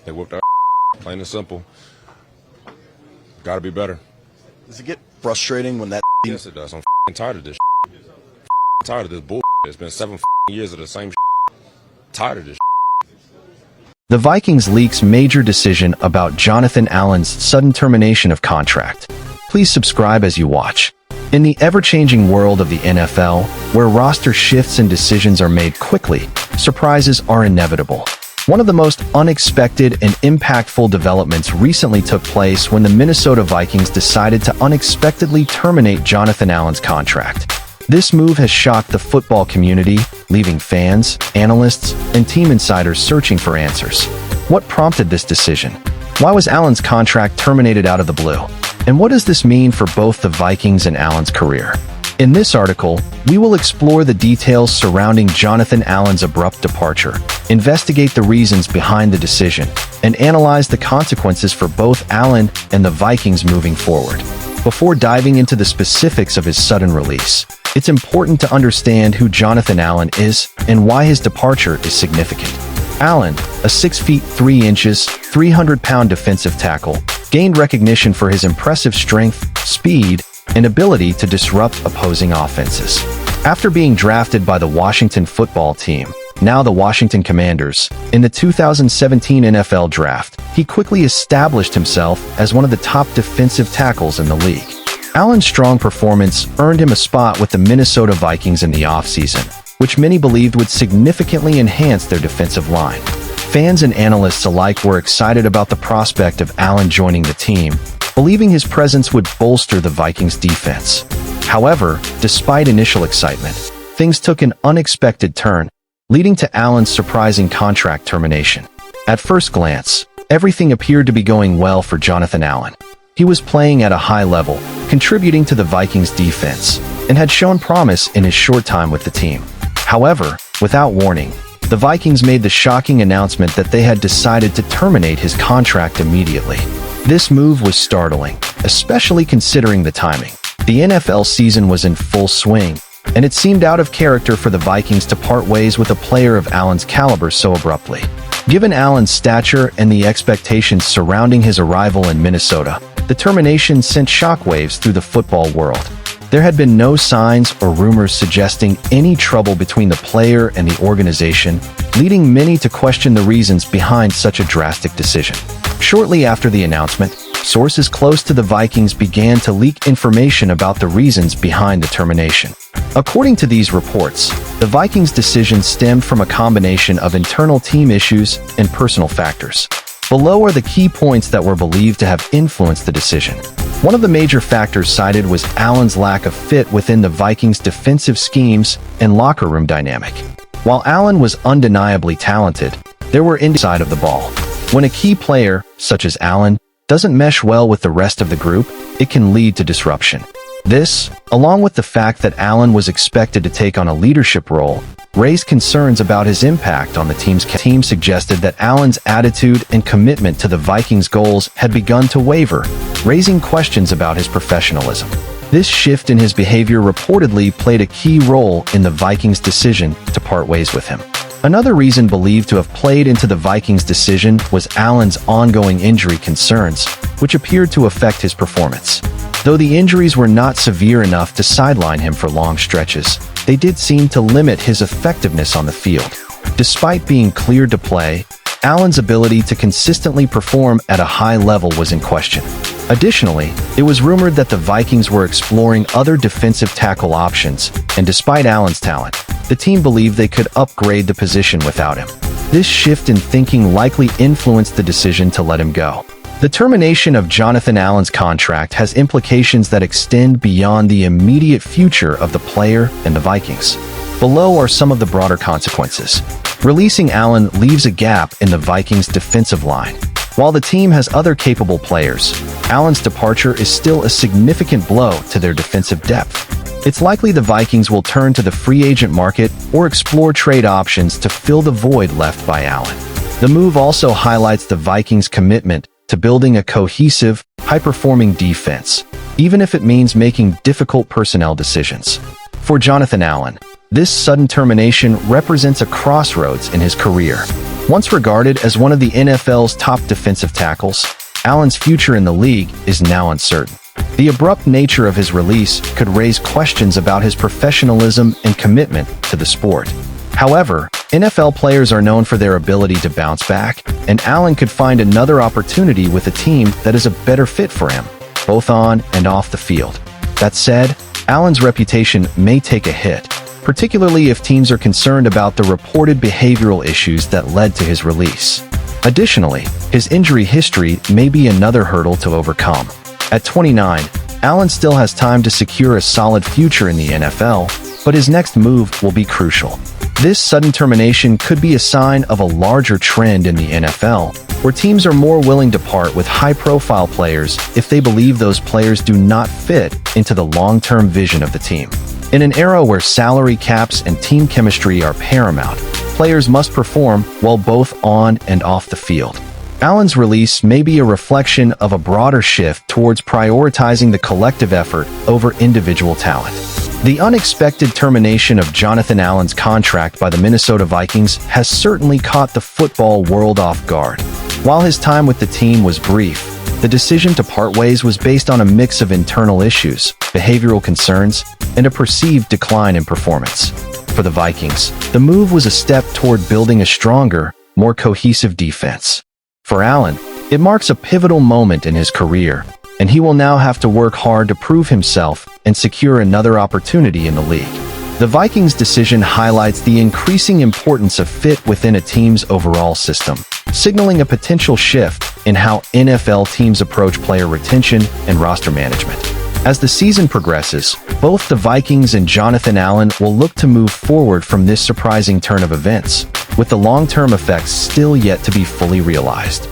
They whooped our plain and simple. Got to be better. Does it get frustrating when that? Yes, it does. I'm tired of this. Tired of this bull. It's been 7 years of the same. Tired of this. The Vikings leaks major decision about Jonathan Allen's sudden termination of contract. Please subscribe as you watch. In the ever-changing world of the NFL, where roster shifts and decisions are made quickly, surprises are inevitable. One of the most unexpected and impactful developments recently took place when the Minnesota Vikings decided to unexpectedly terminate Jonathan Allen's contract. This move has shocked the football community, leaving fans, analysts, and team insiders searching for answers. What prompted this decision? Why was Allen's contract terminated out of the blue? And what does this mean for both the Vikings and Allen's career? In this article, we will explore the details surrounding Jonathan Allen's abrupt departure, investigate the reasons behind the decision, and analyze the consequences for both Allen and the Vikings moving forward. Before diving into the specifics of his sudden release, it's important to understand who Jonathan Allen is and why his departure is significant. Allen, a 6 feet 3 inches, 300-pound defensive tackle, gained recognition for his impressive strength, speed, and ability to disrupt opposing offenses. After being drafted by the Washington football team, now the Washington Commanders, in the 2017 NFL Draft, he quickly established himself as one of the top defensive tackles in the league. Allen's strong performance earned him a spot with the Minnesota Vikings in the offseason, which many believed would significantly enhance their defensive line. Fans and analysts alike were excited about the prospect of Allen joining the team, believing his presence would bolster the Vikings' defense. However, despite initial excitement, things took an unexpected turn, leading to Allen's surprising contract termination. At first glance, everything appeared to be going well for Jonathan Allen. He was playing at a high level, contributing to the Vikings' defense, and had shown promise in his short time with the team. However, without warning, the Vikings made the shocking announcement that they had decided to terminate his contract immediately. This move was startling, especially considering the timing. The NFL season was in full swing, and it seemed out of character for the Vikings to part ways with a player of Allen's caliber so abruptly. Given Allen's stature and the expectations surrounding his arrival in Minnesota, the termination sent shockwaves through the football world. There had been no signs or rumors suggesting any trouble between the player and the organization, leading many to question the reasons behind such a drastic decision. Shortly after the announcement, sources close to the Vikings began to leak information about the reasons behind the termination. According to these reports, the Vikings' decision stemmed from a combination of internal team issues and personal factors. Below are the key points that were believed to have influenced the decision. One of the major factors cited was Allen's lack of fit within the Vikings' defensive schemes and locker room dynamic. While Allen was undeniably talented, there were inside of the ball. When a key player, such as Allen, doesn't mesh well with the rest of the group, it can lead to disruption. This, along with the fact that Allen was expected to take on a leadership role, raised concerns about his impact on the team's team suggested that Allen's attitude and commitment to the Vikings' goals had begun to waver, raising questions about his professionalism. This shift in his behavior reportedly played a key role in the Vikings' decision to part ways with him. Another reason believed to have played into the Vikings' decision was Allen's ongoing injury concerns, which appeared to affect his performance. Though the injuries were not severe enough to sideline him for long stretches, they did seem to limit his effectiveness on the field. Despite being cleared to play, Allen's ability to consistently perform at a high level was in question. Additionally, it was rumored that the Vikings were exploring other defensive tackle options, and despite Allen's talent, the team believed they could upgrade the position without him. This shift in thinking likely influenced the decision to let him go. The termination of Jonathan Allen's contract has implications that extend beyond the immediate future of the player and the Vikings. Below are some of the broader consequences. Releasing Allen leaves a gap in the Vikings' defensive line. While the team has other capable players, Allen's departure is still a significant blow to their defensive depth. It's likely the Vikings will turn to the free agent market or explore trade options to fill the void left by Allen. The move also highlights the Vikings' commitment to building a cohesive, high-performing defense, even if it means making difficult personnel decisions. For Jonathan Allen, this sudden termination represents a crossroads in his career. Once regarded as one of the NFL's top defensive tackles, Allen's future in the league is now uncertain. The abrupt nature of his release could raise questions about his professionalism and commitment to the sport. However, NFL players are known for their ability to bounce back, and Allen could find another opportunity with a team that is a better fit for him, both on and off the field. That said, Allen's reputation may take a hit, particularly if teams are concerned about the reported behavioral issues that led to his release. Additionally, his injury history may be another hurdle to overcome. At 29, Allen still has time to secure a solid future in the NFL, but his next move will be crucial. This sudden termination could be a sign of a larger trend in the NFL, where teams are more willing to part with high-profile players if they believe those players do not fit into the long-term vision of the team. In an era where salary caps and team chemistry are paramount, players must perform well both on and off the field. Allen's release may be a reflection of a broader shift towards prioritizing the collective effort over individual talent. The unexpected termination of Jonathan Allen's contract by the Minnesota Vikings has certainly caught the football world off guard. While his time with the team was brief, the decision to part ways was based on a mix of internal issues, behavioral concerns, and a perceived decline in performance. For the Vikings, the move was a step toward building a stronger, more cohesive defense. For Allen, it marks a pivotal moment in his career, and he will now have to work hard to prove himself and secure another opportunity in the league. The Vikings' decision highlights the increasing importance of fit within a team's overall system, signaling a potential shift in how NFL teams approach player retention and roster management. As the season progresses, both the Vikings and Jonathan Allen will look to move forward from this surprising turn of events, with the long-term effects still yet to be fully realized.